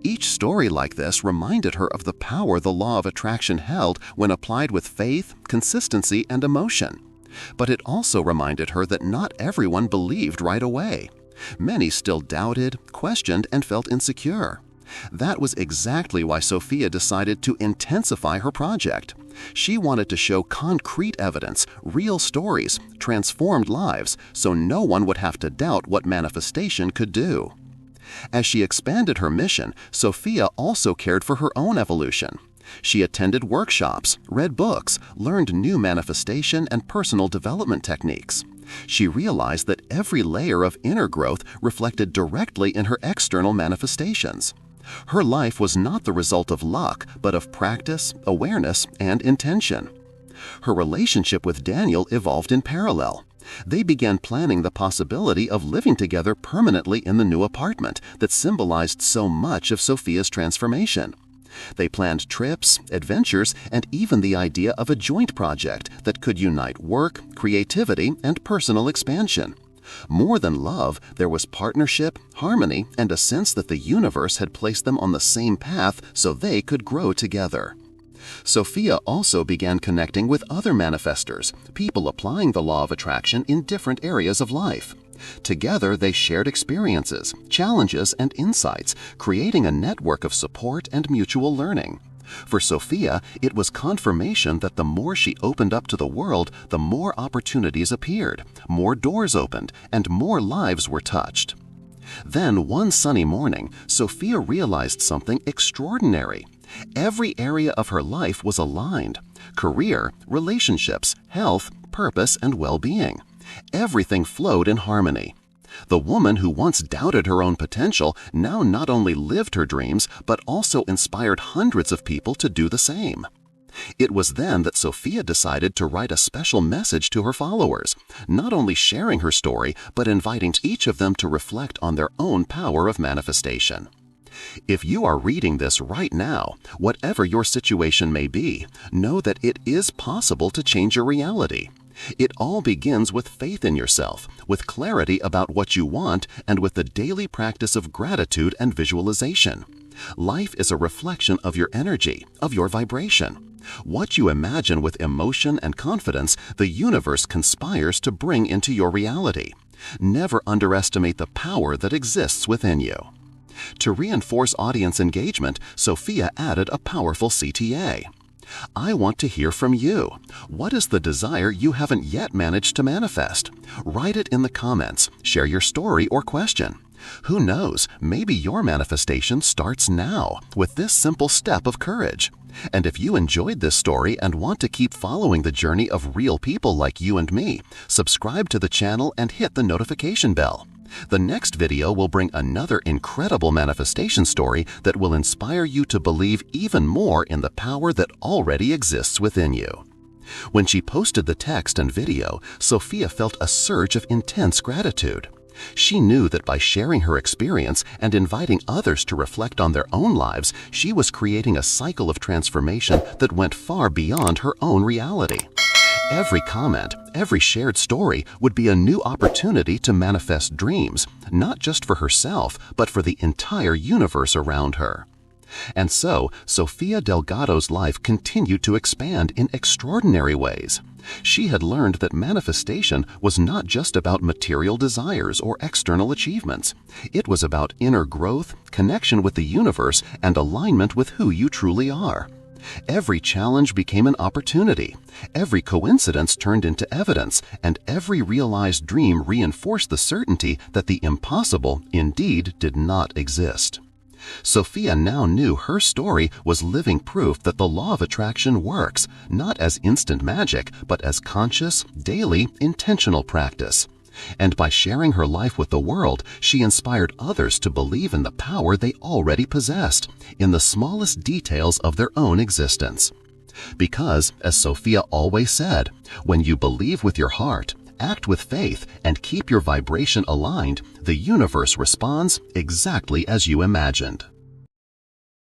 Each story like this reminded her of the power the law of attraction held when applied with faith, consistency, and emotion. But it also reminded her that not everyone believed right away. Many still doubted, questioned, and felt insecure. That was exactly why Sophia decided to intensify her project. She wanted to show concrete evidence, real stories, transformed lives, so no one would have to doubt what manifestation could do. As she expanded her mission, Sophia also cared for her own evolution. She attended workshops, read books, learned new manifestation and personal development techniques. She realized that every layer of inner growth reflected directly in her external manifestations. Her life was not the result of luck, but of practice, awareness, and intention. Her relationship with Daniel evolved in parallel. They began planning the possibility of living together permanently in the new apartment that symbolized so much of Sophia's transformation. They planned trips, adventures, and even the idea of a joint project that could unite work, creativity, and personal expansion. More than love, there was partnership, harmony, and a sense that the universe had placed them on the same path so they could grow together. Sophia also began connecting with other manifestors, people applying the law of attraction in different areas of life. Together, they shared experiences, challenges, and insights, creating a network of support and mutual learning. For Sophia, it was confirmation that the more she opened up to the world, the more opportunities appeared, more doors opened, and more lives were touched. Then, one sunny morning, Sophia realized something extraordinary. Every area of her life was aligned: career, relationships, health, purpose, and well-being. Everything flowed in harmony. The woman who once doubted her own potential now not only lived her dreams, but also inspired hundreds of people to do the same. It was then that Sophia decided to write a special message to her followers, not only sharing her story, but inviting each of them to reflect on their own power of manifestation. If you are reading this right now, whatever your situation may be, know that it is possible to change your reality. It all begins with faith in yourself, with clarity about what you want, and with the daily practice of gratitude and visualization. Life is a reflection of your energy, of your vibration. What you imagine with emotion and confidence, the universe conspires to bring into your reality. Never underestimate the power that exists within you. To reinforce audience engagement, Sophia added a powerful CTA. I want to hear from you. What is the desire you haven't yet managed to manifest? Write it in the comments. Share your story or question. Who knows, maybe your manifestation starts now with this simple step of courage. And if you enjoyed this story and want to keep following the journey of real people like you and me, subscribe to the channel and hit the notification bell. The next video will bring another incredible manifestation story that will inspire you to believe even more in the power that already exists within you. When she posted the text and video, Sophia felt a surge of intense gratitude. She knew that by sharing her experience and inviting others to reflect on their own lives, she was creating a cycle of transformation that went far beyond her own reality. Every comment, every shared story would be a new opportunity to manifest dreams, not just for herself, but for the entire universe around her. And so, Sophia Delgado's life continued to expand in extraordinary ways. She had learned that manifestation was not just about material desires or external achievements. It was about inner growth, connection with the universe, and alignment with who you truly are. Every challenge became an opportunity. Every coincidence turned into evidence, and every realized dream reinforced the certainty that the impossible indeed did not exist. Sophia now knew her story was living proof that the law of attraction works, not as instant magic, but as conscious, daily, intentional practice. And by sharing her life with the world, she inspired others to believe in the power they already possessed, in the smallest details of their own existence. Because, as Sophia always said, when you believe with your heart, act with faith, and keep your vibration aligned, the universe responds exactly as you imagined.